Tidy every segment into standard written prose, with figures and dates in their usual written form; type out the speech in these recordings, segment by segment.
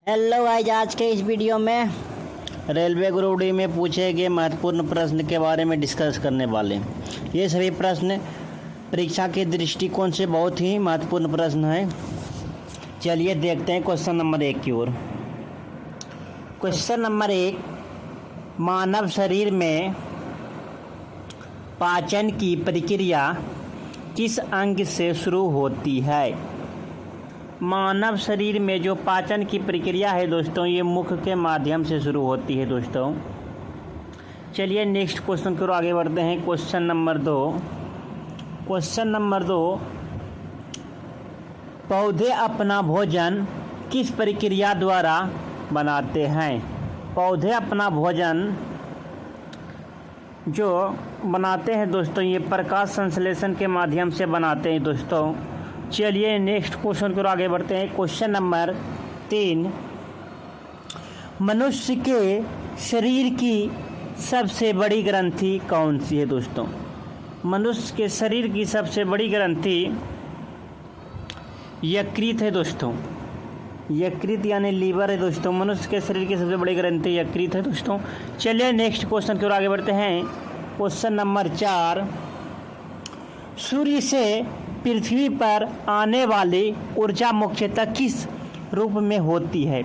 Hello guys, आज के इस वीडियो में रेलवे ग्रुप डी में पूछे गए महत्वपूर्ण प्रश्न के बारे में डिस्कस करने वाले हैं। ये सभी प्रश्न परीक्षा के दृष्टिकोण से बहुत ही महत्वपूर्ण प्रश्न हैं। चलिए देखते हैं क्वेश्चन नंबर 1 की ओर। क्वेश्चन नंबर 1, मानव शरीर में पाचन की प्रक्रिया किस अंग से शुरू होती है? मानव शरीर में जो पाचन की प्रक्रिया है दोस्तों, ये मुख के माध्यम से शुरू होती है दोस्तों। चलिए नेक्स्ट क्वेश्चन की ओर आगे बढ़ते हैं। क्वेश्चन नंबर 2, पौधे अपना भोजन किस प्रक्रिया द्वारा बनाते हैं? पौधे अपना भोजन जो बनाते हैं दोस्तों, ये प्रकाश संश्लेषण के माध्यम से बनाते हैं दोस्तों। चलिए नेक्स्ट क्वेश्चन की ओर आगे बढ़ते हैं। क्वेश्चन नंबर 3, मनुष्य के शरीर की सबसे बड़ी ग्रंथि कौन सी है दोस्तों? मनुष्य के शरीर की सबसे बड़ी ग्रंथि यकृत है दोस्तों। यकृत यानी लीवर है दोस्तों। मनुष्य के शरीर की सबसे बड़ी ग्रंथि यकृत है दोस्तों। चलिए नेक्स्ट क्वेश्चन की ओर आगे बढ़ते हैं। क्वेश्चन नंबर 4, सूर्य से पृथ्वी पर आने वाली ऊर्जा मुख्यतः किस रूप में होती है?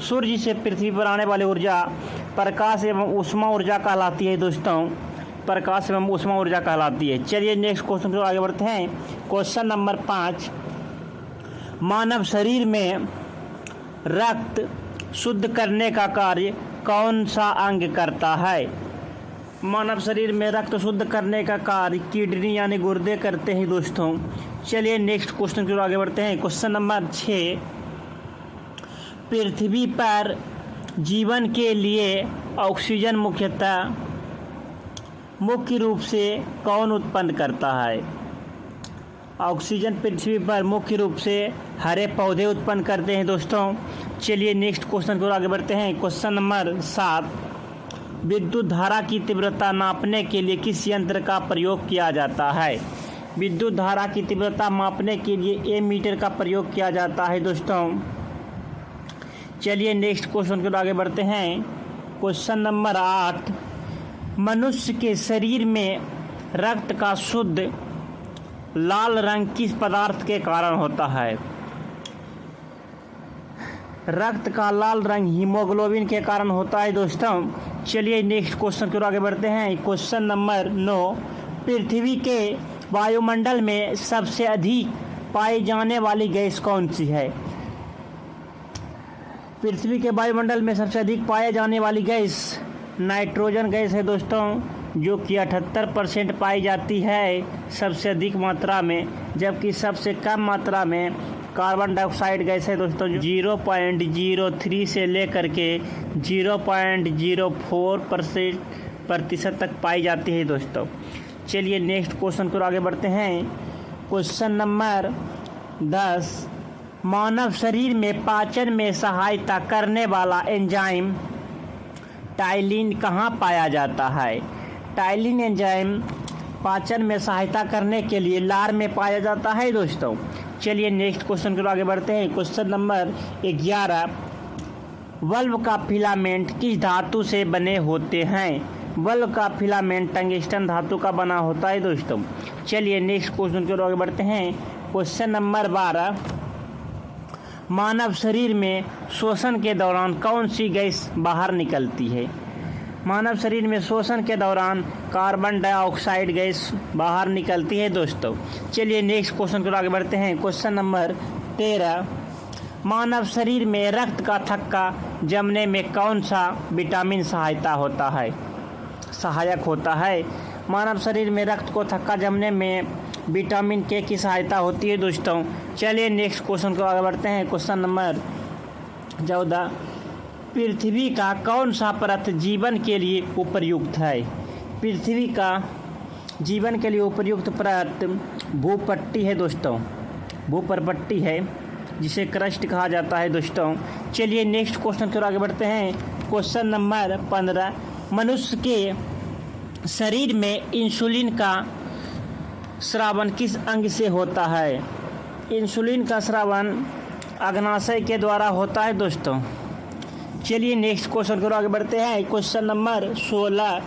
सूर्य से पृथ्वी पर आने वाली ऊर्जा प्रकाश एवं ऊष्मा ऊर्जा कहलाती है दोस्तों। प्रकाश एवं ऊष्मा ऊर्जा कहलाती है। चलिए नेक्स्ट क्वेश्चन की ओर आगे बढ़ते हैं। क्वेश्चन नंबर 5, मानव शरीर में रक्त शुद्ध करने का कार्य कौन सा अंग करता है? मानव शरीर में रक्त शुद्ध करने का कार्य किडनी यानी गुर्दे करते हैं दोस्तों। चलिए नेक्स्ट क्वेश्चन की ओर आगे बढ़ते हैं। क्वेश्चन नंबर 6, पृथ्वी पर जीवन के लिए ऑक्सीजन मुख्य रूप से कौन उत्पन्न करता है? ऑक्सीजन पृथ्वी पर मुख्य रूप से हरे पौधे उत्पन्न करते हैं दोस्तों। चलिए नेक्स्ट क्वेश्चन की ओर आगे बढ़ते हैं। क्वेश्चन नंबर 7, विद्युत धारा की तीव्रता नापने के लिए किस यंत्र का प्रयोग किया जाता है? विद्युत धारा की तीव्रता मापने के लिए एमीटर का प्रयोग किया जाता है दोस्तों। चलिए नेक्स्ट क्वेश्चन की ओर आगे बढ़ते हैं। क्वेश्चन नंबर 8, मनुष्य के शरीर में रक्त का शुद्ध लाल रंग किस पदार्थ के कारण होता है? रक्त का लाल रंग हीमोग्लोबिन के कारण होता है दोस्तों। चलिए नेक्स्ट क्वेश्चन की ओर आगे बढ़ते हैं। क्वेश्चन नंबर 9, पृथ्वी के वायुमंडल में सबसे अधिक पाई जाने वाली गैस कौन सी है? पृथ्वी के वायुमंडल में सबसे अधिक पाए जाने वाली गैस नाइट्रोजन गैस है दोस्तों, जो कि 78% पाई जाती है सबसे अधिक मात्रा में, जबकि सबसे कम मात्रा में कार्बन डाइऑक्साइड गैस है दोस्तों, 0.03 से लेकर के 0.04% तक पाई जाती है दोस्तों। चलिए नेक्स्ट क्वेश्चन को आगे बढ़ते हैं। क्वेश्चन नंबर 10, मानव शरीर में पाचन में सहायता करने वाला एंजाइम टाइलिन कहाँ पाया जाता है? टाइलिन एंजाइम पाचन में सहायता करने के लिए लार में पाया जाता है दोस्तों। चलिए नेक्स्ट क्वेश्चन को आगे बढ़ते हैं। क्वेश्चन नंबर 11, बल्ब का फिलामेंट किस धातु से बने होते हैं? बल्ब का फिलामेंट टंगस्टन धातु का बना होता है दोस्तों। चलिए नेक्स्ट क्वेश्चन को आगे बढ़ते हैं। क्वेश्चन नंबर 12, मानव शरीर में श्वसन के दौरान कौन सी गैस बाहर निकलती है? मानव शरीर में श्वसन के दौरान कार्बन डाइऑक्साइड गैस बाहर निकलती है दोस्तों। चलिए नेक्स्ट क्वेश्चन को आगे बढ़ते हैं। क्वेश्चन नंबर 13, मानव शरीर में रक्त का थक्का जमने में कौन सा विटामिन सहायक होता है? मानव शरीर में रक्त को थक्का जमने में विटामिन के की सहायता होती है दोस्तों। चलिए नेक्स्ट क्वेश्चन को आगे बढ़ते हैं। क्वेश्चन नंबर 14, पृथ्वी का कौन सा परत जीवन के लिए उपयुक्त है? पृथ्वी का जीवन के लिए उपयुक्त परत भूपट्टी है दोस्तों। भूपर्पट्टी है, जिसे क्रस्ट कहा जाता है दोस्तों। चलिए नेक्स्ट क्वेश्चन की ओर आगे बढ़ते हैं। क्वेश्चन नंबर 15, मनुष्य के शरीर में इंसुलिन का स्रावन किस अंग से होता है? इंसुलिन का स्रावन अग्नाशय के द्वारा होता है दोस्तों। चलिए नेक्स्ट क्वेश्चन की ओर आगे बढ़ते हैं। क्वेश्चन नंबर 16,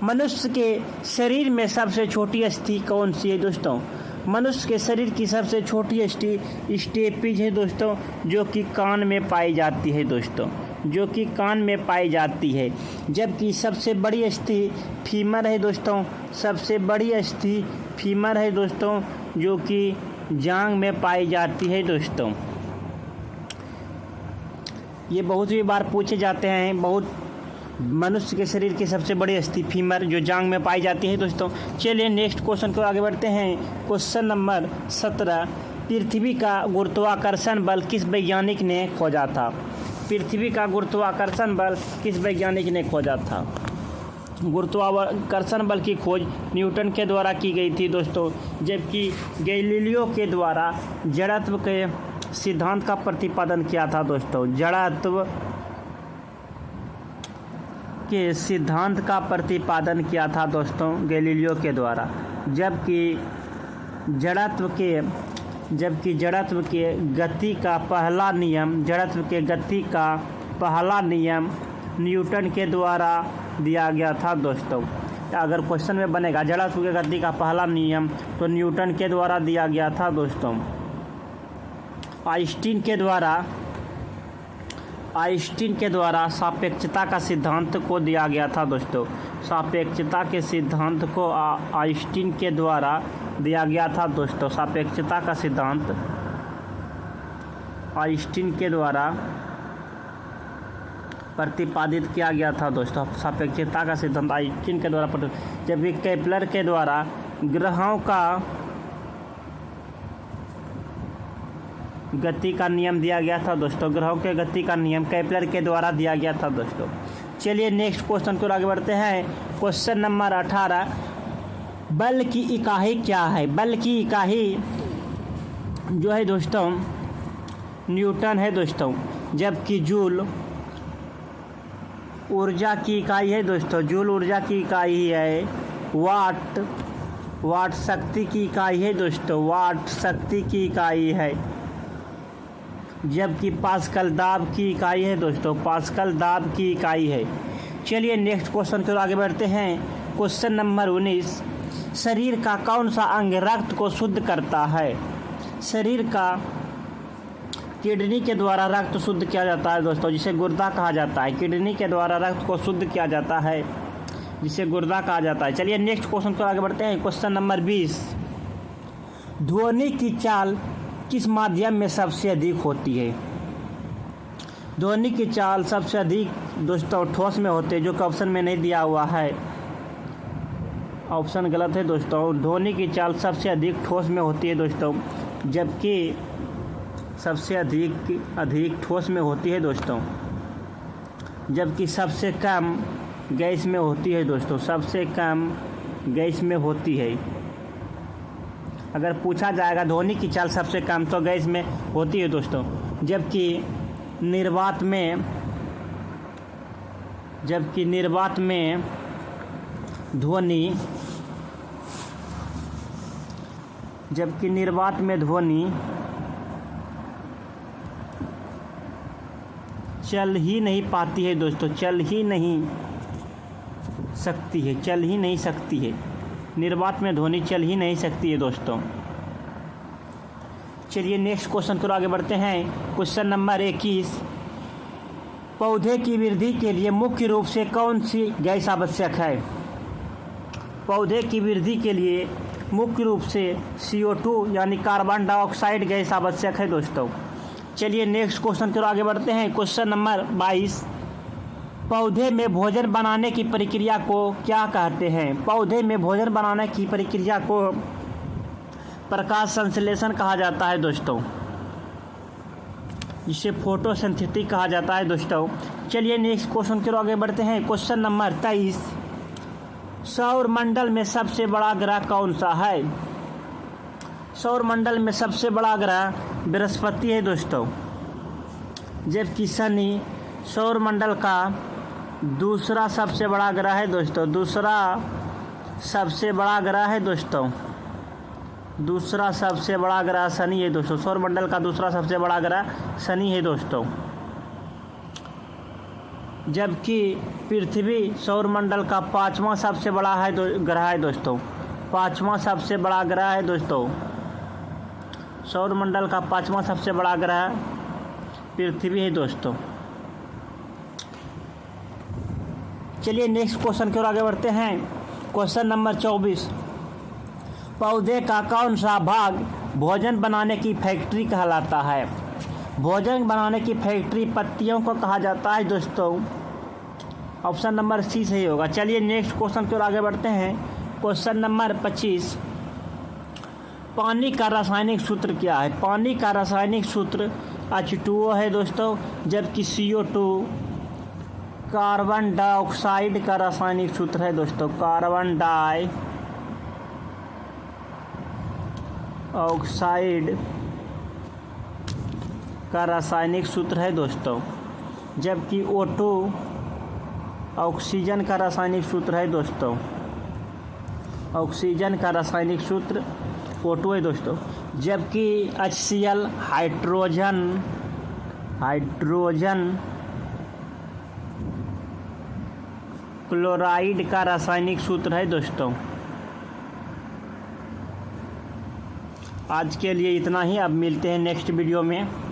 मनुष्य के शरीर में सबसे छोटी अस्थि कौन सी है दोस्तों? मनुष्य के शरीर की सबसे छोटी अस्थि स्टेपीज है दोस्तों, जो कि कान में पाई जाती है दोस्तों, जो कि कान में पाई जाती है। जबकि सबसे बड़ी अस्थि फीमर है दोस्तों, सबसे बड़ी अस्थि फीमर है दोस्तों, जो कि जांघ में पाई जाती है दोस्तों। ये बहुत ही बार पूछे जाते हैं, बहुत मनुष्य के शरीर की सबसे बड़ी अस्थि फीमर जो जांघ में पाई जाती है दोस्तों। चलिए नेक्स्ट क्वेश्चन को आगे बढ़ते हैं। क्वेश्चन नंबर 17, पृथ्वी का गुरुत्वाकर्षण बल किस वैज्ञानिक ने खोजा था? पृथ्वी का गुरुत्वाकर्षण बल किस वैज्ञानिक ने खोजा था? गुरुत्वाकर्षण बल की खोज न्यूटन के द्वारा की गई थी दोस्तों, जबकि गैलीलियो के द्वारा जड़त्व के सिद्धांत का प्रतिपादन किया था दोस्तों। जड़त्व के सिद्धांत का प्रतिपादन किया था दोस्तों गैलीलियो के द्वारा। जबकि जड़त्व के गति का पहला नियम, जड़त्व के गति का पहला नियम न्यूटन के द्वारा दिया गया था दोस्तों। अगर क्वेश्चन में बनेगा जड़त्व के गति का पहला नियम, तो न्यूटन के द्वारा दिया गया था दोस्तों। आइंस्टीन के द्वारा सापेक्षता का सिद्धांत को दिया गया था दोस्तों। सापेक्षता के सिद्धांत को आइंस्टीन के द्वारा दिया गया था दोस्तों। सापेक्षता का सिद्धांत आइंस्टीन के द्वारा प्रतिपादित किया गया था दोस्तों। सापेक्षता का सिद्धांत आइंस्टीन के द्वारा, जबकि केपलर के द्वारा ग्रहों का गति का नियम दिया गया था दोस्तों। ग्रहों के गति का नियम केपलर के द्वारा दिया गया था दोस्तों। चलिए नेक्स्ट क्वेश्चन को आगे बढ़ते हैं। क्वेश्चन नंबर 18, बल की इकाई क्या है? बल की इकाई जो है दोस्तों न्यूटन है दोस्तों। जबकि जूल ऊर्जा की इकाई है दोस्तों, जूल ऊर्जा की इकाई है। वाट शक्ति की इकाई है दोस्तों, वाट शक्ति की इकाई है। जबकि पास्कल दाब की इकाई है दोस्तों, पास्कल दाब की इकाई है। चलिए नेक्स्ट क्वेश्चन की ओर आगे बढ़ते हैं। क्वेश्चन नंबर 19, शरीर का कौन सा अंग रक्त को शुद्ध करता है? शरीर का किडनी के द्वारा रक्त शुद्ध किया जाता है दोस्तों, जिसे गुर्दा कहा जाता है। किडनी के द्वारा रक्त को शुद्ध किया जाता है, जिसे गुर्दा कहा जाता है। चलिए नेक्स्ट क्वेश्चन को आगे बढ़ते हैं। क्वेश्चन नंबर 20, ध्वनि की चाल किस माध्यम में सबसे अधिक होती है? ध्वनि की चाल सबसे अधिक दोस्तों ठोस में होते हैं, जो कि ऑप्शन में नहीं दिया हुआ है। ऑप्शन गलत है दोस्तों। ध्वनि की चाल सबसे अधिक ठोस में होती है दोस्तों, जबकि सबसे अधिक ठोस में होती है दोस्तों, जबकि सबसे कम गैस में होती है दोस्तों। सबसे कम गैस में होती है। अगर पूछा जाएगा ध्वनि की चाल सबसे कम, तो गैस में होती है दोस्तों। जबकि निर्वात में ध्वनि चल ही नहीं पाती है दोस्तों, चल ही नहीं सकती है। निर्वात में ध्वनि चल ही नहीं सकती है दोस्तों। चलिए नेक्स्ट क्वेश्चन को आगे बढ़ते हैं। क्वेश्चन नंबर 21, पौधे की वृद्धि के लिए मुख्य रूप से कौन सी गैस आवश्यक है? पौधे की वृद्धि के लिए मुख्य रूप से CO2 यानी कार्बन डाइऑक्साइड गैस आवश्यक है दोस्तों। चलिए नेक्स्ट क्वेश्चन की ओर आगे बढ़ते हैं। क्वेश्चन नंबर 22, पौधे में भोजन बनाने की प्रक्रिया को क्या कहते हैं? पौधे में भोजन बनाने की प्रक्रिया को प्रकाश संश्लेषण कहा जाता है दोस्तों, जिसे फोटोसिंथेसिस कहा जाता है दोस्तों। चलिए नेक्स्ट क्वेश्चन की ओर आगे बढ़ते हैं। क्वेश्चन नंबर 23, सौर मंडल में सबसे बड़ा ग्रह कौन सा है? सौर मंडल में सबसे बड़ा ग्रह बृहस्पति है दोस्तों, जबकि शनि सौर मंडल का दूसरा सबसे बड़ा ग्रह है दोस्तों। दूसरा सबसे बड़ा ग्रह शनि है दोस्तों। सौर मंडल का दूसरा सबसे बड़ा ग्रह शनि है दोस्तों। जबकि पृथ्वी सौरमंडल का पांचवा सबसे बड़ा है ग्रह है दोस्तों। पांचवा सबसे बड़ा ग्रह है दोस्तों। सौरमंडल का पांचवा सबसे बड़ा ग्रह पृथ्वी है दोस्तों। चलिए नेक्स्ट क्वेश्चन की ओर आगे बढ़ते हैं। क्वेश्चन नंबर 24, पौधे का कौन सा भाग भोजन बनाने की फैक्ट्री कहलाता है? भोजन बनाने की फैक्ट्री पत्तियों को कहा जाता है दोस्तों। ऑप्शन नंबर सी सही होगा। चलिए नेक्स्ट क्वेश्चन की ओर आगे बढ़ते हैं। क्वेश्चन नंबर 25, पानी का रासायनिक सूत्र क्या है? पानी का रासायनिक सूत्र H2O है दोस्तों, जबकि CO2 कार्बन डाइऑक्साइड का रासायनिक सूत्र है दोस्तों। कार्बन डाइऑक्साइड का रासायनिक सूत्र है दोस्तों, जबकि O2 ऑक्सीजन का रासायनिक सूत्र है दोस्तों। ऑक्सीजन का रासायनिक सूत्र O2 है दोस्तों, जबकि HCl हाइड्रोजन क्लोराइड का रासायनिक सूत्र है दोस्तों। आज के लिए इतना ही, अब मिलते हैं नेक्स्ट वीडियो में।